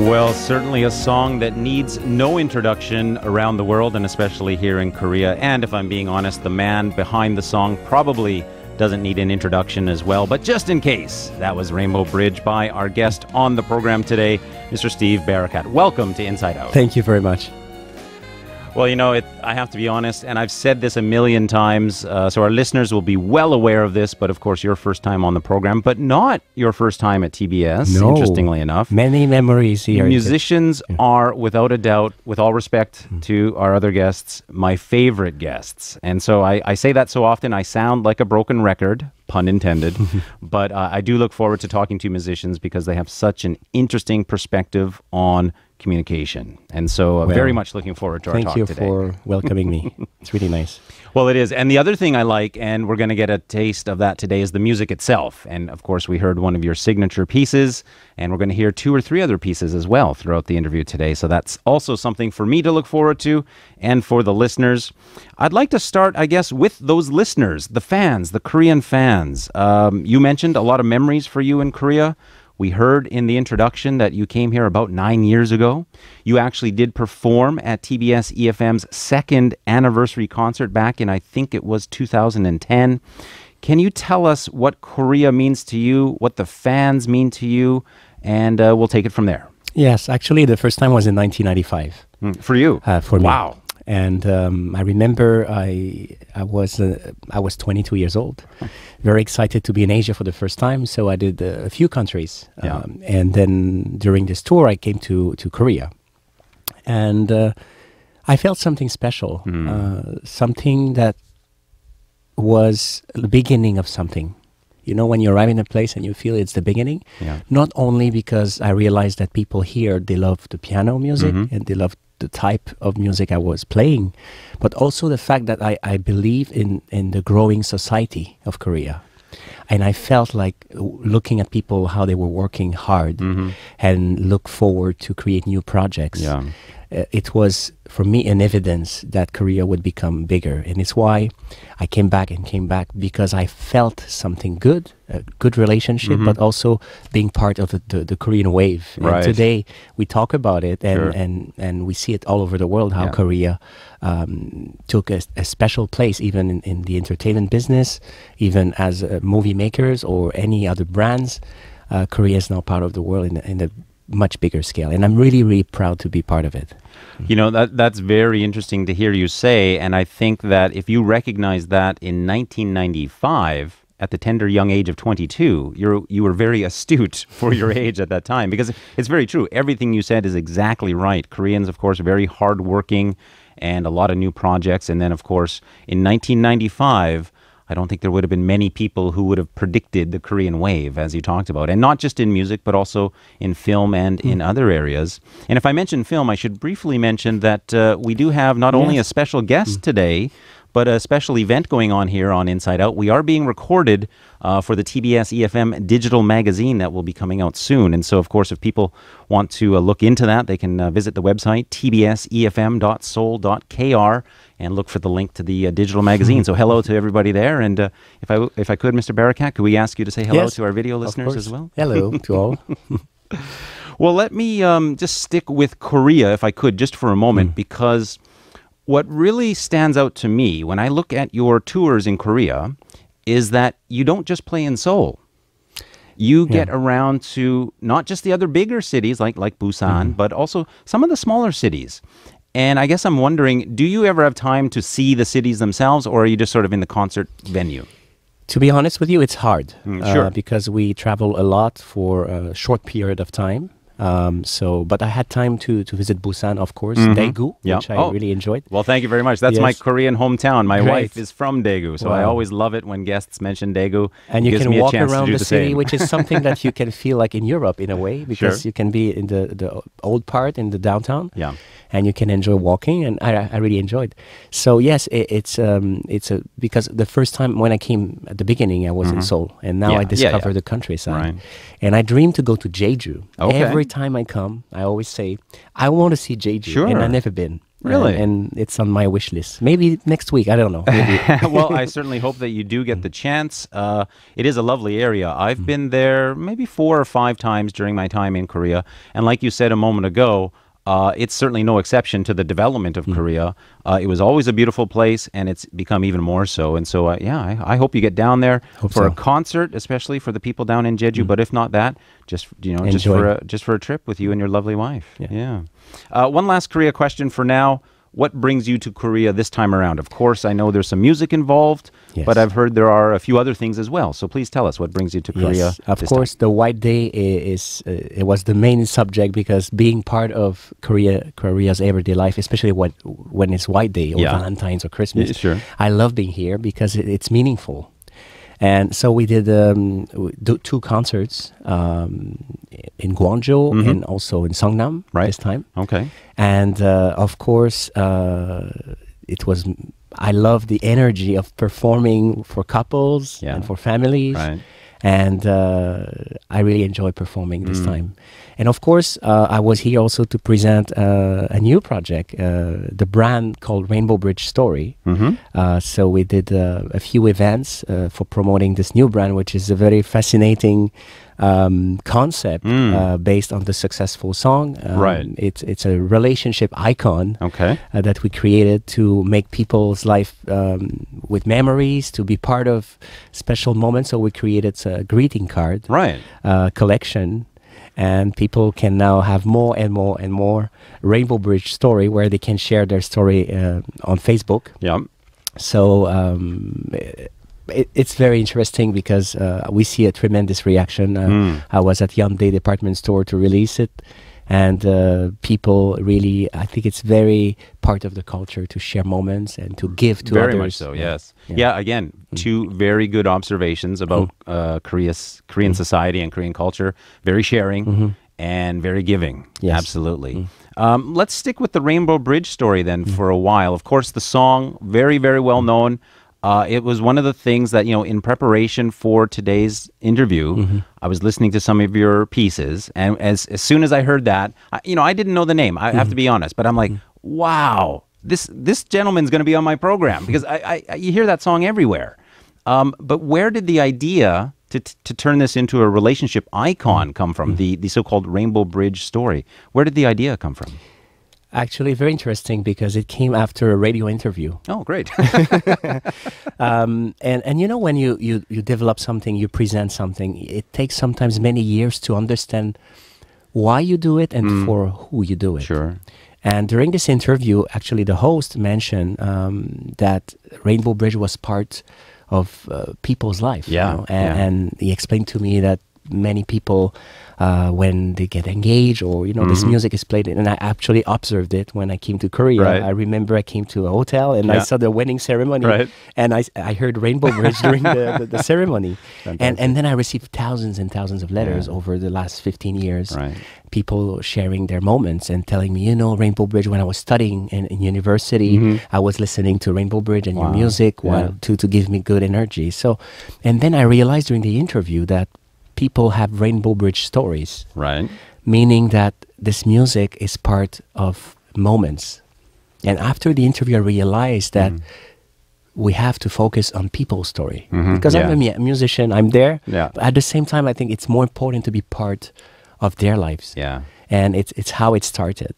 Well, certainly a song that needs no introduction around the world, and especially here in Korea. And if I'm being honest, the man behind the song probably doesn't need an introduction as well. But just in case, that was Rainbow Bridge by our guest on the program today, Mr. Steve Barakat. Welcome to Inside Out. Thank you very much. Well, you know, I have to be honest, and I've said this a million times, so our listeners will be well aware of this, but of course your first time on the program, but not your first time at TBS, interestingly enough. Many memories here. Musicians are, without a doubt, with all respect to our other guests, my favorite guests. And so I say that so often, I sound like a broken record, pun intended, but I do look forward to talking to musicians because they have such an interesting perspective on communication. And so very much looking forward to our talk today. Thank you for welcoming me. It's really nice. Well, it is. And the other thing I like, and we're going to get a taste of that today, is the music itself. And of course, we heard one of your signature pieces, and we're going to hear 2 or 3 other pieces as well throughout the interview today. So that's also something for me to look forward to and for the listeners. I'd like to start, I guess, with those listeners, the fans, the Korean fans. You mentioned a lot of memories for you in Korea. We heard in the introduction that you came here about 9 years ago. You actually did perform at TBS eFM's 2nd anniversary concert back in, I think it was 2010. Can you tell us what Korea means to you, what the fans mean to you, and we'll take it from there. Yes, actually the first time was in 1995. For you? For me. Wow. And I remember I was 22 years old, very excited to be in Asia for the first time. So I did a few countries, and then during this tour I came to Korea, and I felt something special, something that was the beginning of something. You know, when you arrive in a place and you feel it's the beginning, not only because I realized that people here, they love the piano music and they love the type of music I was playing, but also the fact that I believe in the growing society of Korea. And I felt like looking at people, how they were working hard and look forward to create new projects. It was, for me, an evidence that Korea would become bigger. And it's why I came back because I felt something good, a good relationship, but also being part of the Korean wave. And today, we talk about it and we see it all over the world, how Korea took a special place, even in the entertainment business, even as movie makers or any other brands. Korea is now part of the world in a much bigger scale, and I'm really, really proud to be part of it. You know, that's very interesting to hear you say, and I think that if you recognize that in 1995, at the tender young age of 22, you were very astute for your age at that time, because it's very true. Everything you said is exactly right. Koreans, of course, are very hardworking and a lot of new projects, and then, of course, in 1995, I don't think there would have been many people who would have predicted the Korean wave, as you talked about, and not just in music, but also in film and in other areas. And if I mention film, I should briefly mention that we do have not only a special guest today, but a special event going on here on Inside Out. We are being recorded for the TBS eFM digital magazine that will be coming out soon. And so, of course, if people want to look into that, they can visit the website, tbsefm.seoul.kr, and look for the link to the digital magazine. So hello to everybody there. And if I could, Mr. Barakat, could we ask you to say hello to our video listeners as well? Hello to all. Well, let me just stick with Korea, if I could, just for a moment, because what really stands out to me when I look at your tours in Korea is that you don't just play in Seoul. You get around to not just the other bigger cities like Busan, but also some of the smaller cities. And I guess I'm wondering, do you ever have time to see the cities themselves, or are you just sort of in the concert venue? To be honest with you, it's hard Sure. because we travel a lot for a short period of time. But I had time to visit Busan, of course, Daegu, which I really enjoyed. Well, thank you very much. That's my Korean hometown. My Great. wife is from Daegu, so I always love it when guests mention Daegu. And you Gives can me a walk chance to around do the city, same. which is something that you can feel like in Europe in a way, because you can be in the old part, in the downtown, and you can enjoy walking, and I really enjoyed. So yes, it's because the first time when I came at the beginning, I was in Seoul, and now I discover the countryside. And I dream to go to Jeju. Every time I come, I always say, I want to see Jeju, and I've never been. Really? And it's on my wish list. Maybe next week. I don't know. Maybe. Well, I certainly hope that you do get the chance. It is a lovely area. I've been there maybe 4 or 5 times during my time in Korea. And like you said a moment ago, it's certainly no exception to the development of Korea. It was always a beautiful place, and it's become even more so. And so, I hope you get down there for a concert, especially for the people down in Jeju. But if not that, just just for a trip with you and your lovely wife. Yeah. One last Korea question for now. What brings you to Korea this time around? Of course, I know there's some music involved, but I've heard there are a few other things as well. So please tell us what brings you to Korea. Of course, the White Day it was the main subject because being part of Korea's everyday life, especially when it's White Day or Valentine's or Christmas, I love being here because it's meaningful. And so we did 2 concerts in Gwangju and also in Seongnam this time. Okay. And of course, I love the energy of performing for couples and for families. Right. And I really enjoy performing this time. And of course, I was here also to present a new project, the brand called Rainbow Bridge Story. So we did a few events for promoting this new brand, which is a very fascinating concept based on the successful song. It's a relationship icon that we created to make people's life with memories, to be part of special moments. So we created a greeting card collection. And people can now have more and more and more Rainbow Bridge Story where they can share their story on Facebook. So it's very interesting because we see a tremendous reaction. I was at Hyundai department store to release it. And people really, I think it's very part of the culture to share moments and to give to others. Very much so, yes. Yeah, again, 2 very good observations about Korean society and Korean culture. Very sharing and very giving. Absolutely. Let's stick with the Rainbow Bridge Story then for a while. Of course, the song, very, very well known. It was one of the things that, in preparation for today's interview, I was listening to some of your pieces. And as soon as I heard that, I didn't know the name. I have to be honest. But I'm like, wow, this gentleman's going to be on my program. Because you hear that song everywhere. But where did the idea to turn this into a relationship icon come from? The so-called Rainbow Bridge Story. Where did the idea come from? Actually, very interesting because it came after a radio interview. Oh, great. And when you develop something, you present something, it takes sometimes many years to understand why you do it and for who you do it. Sure. And during this interview, actually, the host mentioned that Rainbow Bridge was part of people's life. And he explained to me that many people, when they get engaged or, this music is played, and I actually observed it when I came to Korea. I remember I came to a hotel and I saw the wedding ceremony and I heard Rainbow Bridge during the ceremony. And then I received thousands and thousands of letters over the last 15 years. People sharing their moments and telling me, Rainbow Bridge, when I was studying in university, I was listening to Rainbow Bridge and your music to give me good energy. So, and then I realized during the interview that people have Rainbow Bridge stories. Meaning that this music is part of moments. And after the interview, I realized that we have to focus on people's story. Because I'm a musician, I'm there. But at the same time, I think it's more important to be part of their lives. And it's how it started.